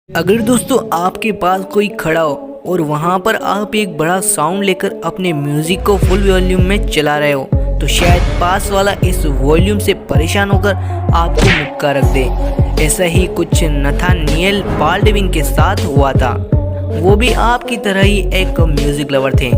अगर दोस्तों आपके पास कोई खड़ा हो और वहाँ पर आप एक बड़ा साउंड लेकर अपने म्यूजिक को फुल वॉल्यूम में चला रहे हो तो शायद पास वाला इस वॉल्यूम से परेशान होकर आपको मुक्का रख दे। ऐसा ही कुछ नथानिएल बाल्डविन के साथ हुआ था। वो भी आपकी तरह ही एक म्यूजिक लवर थे,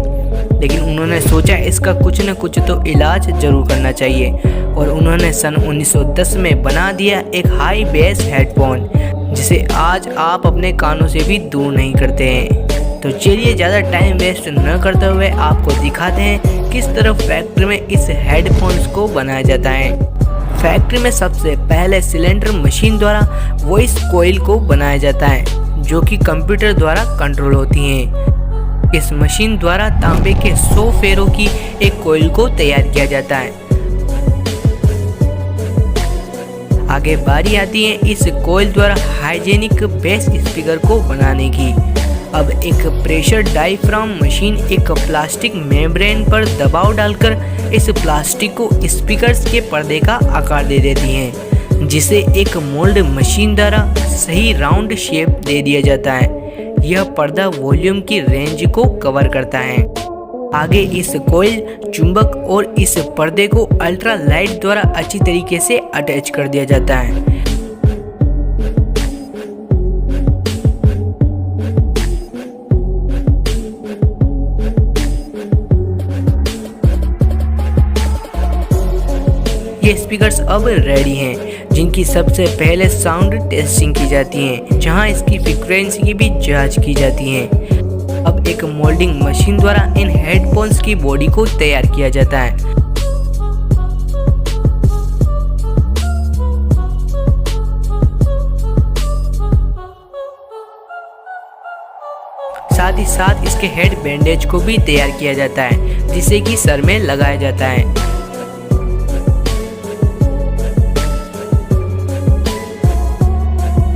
लेकिन उन्होंने सोचा इसका कुछ न कुछ तो इलाज जरूर करना चाहिए और उन्होंने सन 1910 में बना दिया एक हाई बेस हेडफोन, जिसे आज आप अपने कानों से भी दूर नहीं करते हैं। तो चलिए ज़्यादा टाइम वेस्ट न करते हुए आपको दिखाते हैं किस तरह फैक्ट्री में इस हेडफोन्स को बनाया जाता है। फैक्ट्री में सबसे पहले सिलेंडर मशीन द्वारा वॉइस कॉइल को बनाया जाता है, जो कि कंप्यूटर द्वारा कंट्रोल होती हैं। इस मशीन द्वारा तांबे के 100 फेरों की एक कॉइल को तैयार किया जाता है। आगे बारी आती है इस कॉइल द्वारा हाइजेनिक बेस स्पीकर को बनाने की। अब एक प्रेशर डायफ्राम मशीन एक प्लास्टिक मेम्ब्रेन पर दबाव डालकर इस प्लास्टिक को स्पीकर्स के पर्दे का आकार दे देती है, जिसे एक मोल्ड मशीन द्वारा सही राउंड शेप दे दिया जाता है। यह पर्दा वॉल्यूम की रेंज को कवर करता है। आगे इस कॉइल, चुंबक और इस पर्दे को अल्ट्रा लाइट द्वारा अच्छी तरीके से अटैच कर दिया जाता है। ये स्पीकर्स अब रेडी हैं, जिनकी सबसे पहले साउंड टेस्टिंग की जाती है, जहां इसकी फ्रीक्वेंसी की भी जांच की जाती है। अब एक मोल्डिंग मशीन द्वारा इन हेडफोन्स की बॉडी को तैयार किया जाता है। साथ ही साथ इसके हेड बैंडेज को भी तैयार किया जाता है, जिसे कि सर में लगाया जाता है।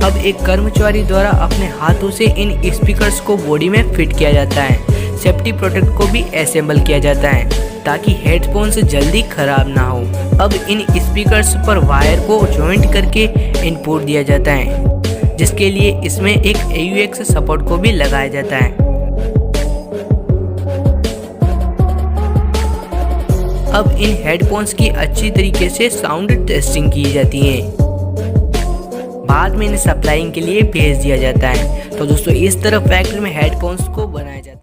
अब एक कर्मचारी द्वारा अपने हाथों से इन स्पीकर्स को बॉडी में फिट किया जाता है। सेफ्टी प्रोटेक्ट को भी असेंबल किया जाता है ताकि हेडफोन्स जल्दी खराब ना हो। अब इन स्पीकर्स पर वायर को जॉइंट करके इनपुट दिया जाता है, जिसके लिए इसमें एक AUX सपोर्ट को भी लगाया जाता है। अब इन हेडफोन्स की अच्छी तरीके से साउंड टेस्टिंग की जाती है, बाद में इन्हें सप्लाइंग के लिए भेज दिया जाता है। तो दोस्तों इस तरह फैक्ट्री में हेडफोन्स को बनाया जाता है।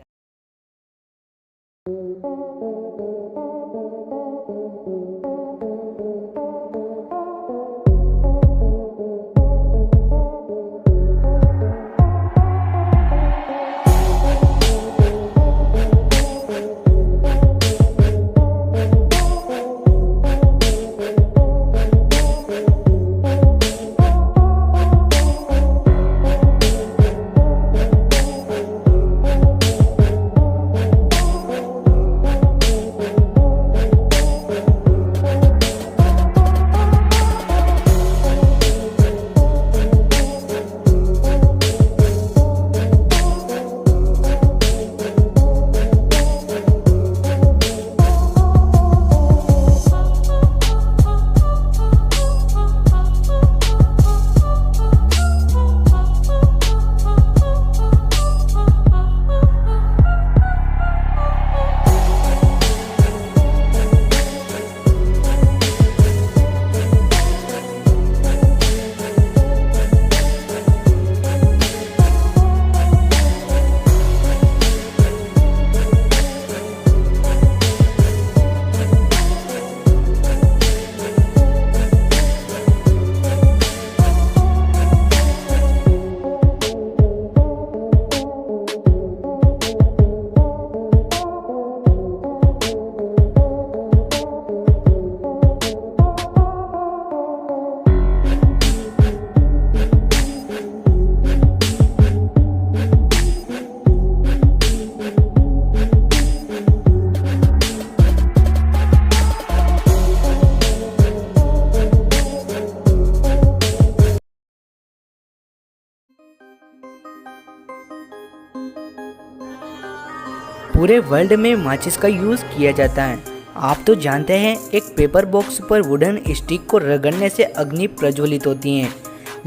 पूरे वर्ल्ड में माचिस का यूज किया जाता है। आप तो जानते हैं एक पेपर बॉक्स पर वुडन स्टिक को रगड़ने से अग्नि प्रज्वलित होती है,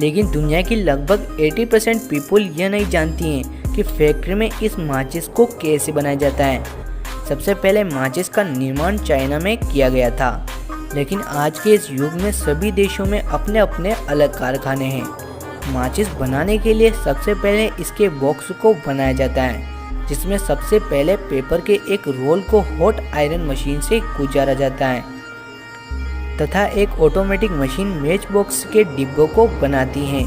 लेकिन दुनिया की लगभग 80% पीपल यह नहीं जानती हैं कि फैक्ट्री में इस माचिस को कैसे बनाया जाता है। सबसे पहले माचिस का निर्माण चाइना में किया गया था, लेकिन आज के इस युग में सभी देशों में अपने अपने अलग कारखाने हैं। माचिस बनाने के लिए सबसे पहले इसके बॉक्स को बनाया जाता है, जिसमें सबसे पहले पेपर के एक रोल को हॉट आयरन मशीन से गुजारा जाता है तथा एक ऑटोमेटिक मशीन मैच बॉक्स के डिब्बों को बनाती है,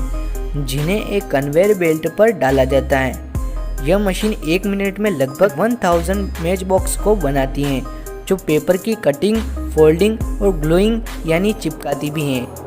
जिन्हें एक कन्वेयर बेल्ट पर डाला जाता है। यह मशीन 1 मिनट में लगभग 1000 मैच बॉक्स को बनाती है, जो पेपर की कटिंग, फोल्डिंग और ग्लूइंग यानी चिपकाती भी हैं।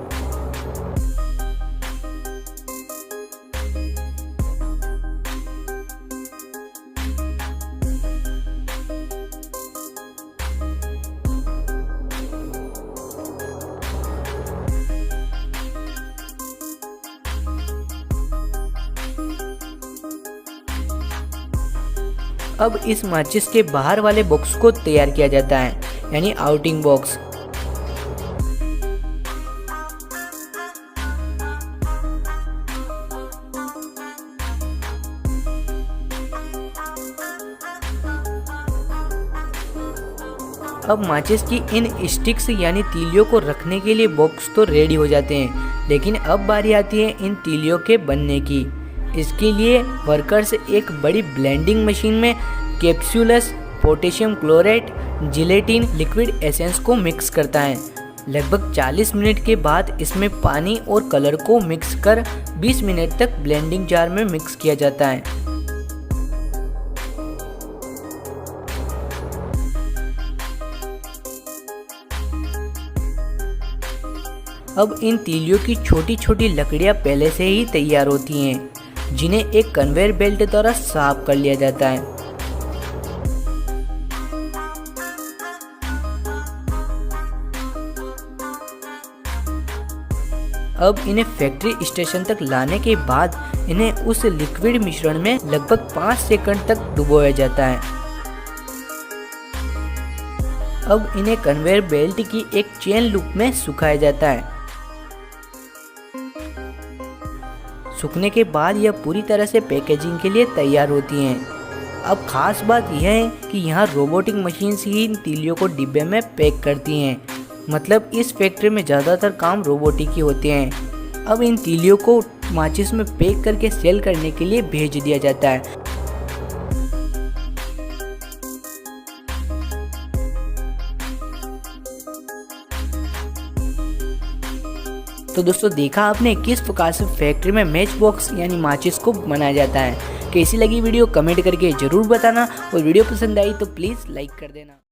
अब इस माचिस के बाहर वाले बॉक्स को तैयार किया जाता है, यानी आउटिंग बॉक्स। अब माचिस की इन स्टिक्स यानी तीलियों को रखने के लिए बॉक्स तो रेडी हो जाते हैं, लेकिन अब बारी आती है इन तीलियों के बनने की। इसके लिए वर्कर्स एक बड़ी ब्लेंडिंग मशीन में capsules, potassium chloride, gelatin, liquid essence को मिक्स करता है। लगभग 40 मिनट के बाद इसमें पानी और कलर को मिक्स कर 20 मिनट तक ब्लेंडिंग जार में मिक्स किया जाता है। अब इन तीलियों की छोटी छोटी लकड़ियां पहले से ही तैयार होती हैं, जिन्हें एक कन्वेयर बेल्ट द्वारा साफ कर लिया जाता है। अब इन्हें फैक्ट्री स्टेशन तक लाने के बाद इन्हें उस लिक्विड मिश्रण में लगभग 5 सेकंड तक डुबोया जाता है। अब इन्हें कन्वेयर बेल्ट की एक चेन लूप में सुखाया जाता है। सूखने के बाद यह पूरी तरह से पैकेजिंग के लिए तैयार होती हैं। अब खास बात यह है कि यहाँ रोबोटिक मशीन्स ही इन तीलियों को डिब्बे में पैक करती हैं, मतलब इस फैक्ट्री में ज़्यादातर काम रोबोटिक ही होते हैं। अब इन तीलियों को माचिस में पैक करके सेल करने के लिए भेज दिया जाता है। तो दोस्तों देखा आपने किस प्रकार से फैक्ट्री में मैच बॉक्स यानी माचिस को बनाया जाता है। कैसी लगी वीडियो कमेंट करके ज़रूर बताना, और वीडियो पसंद आई तो प्लीज़ लाइक कर देना।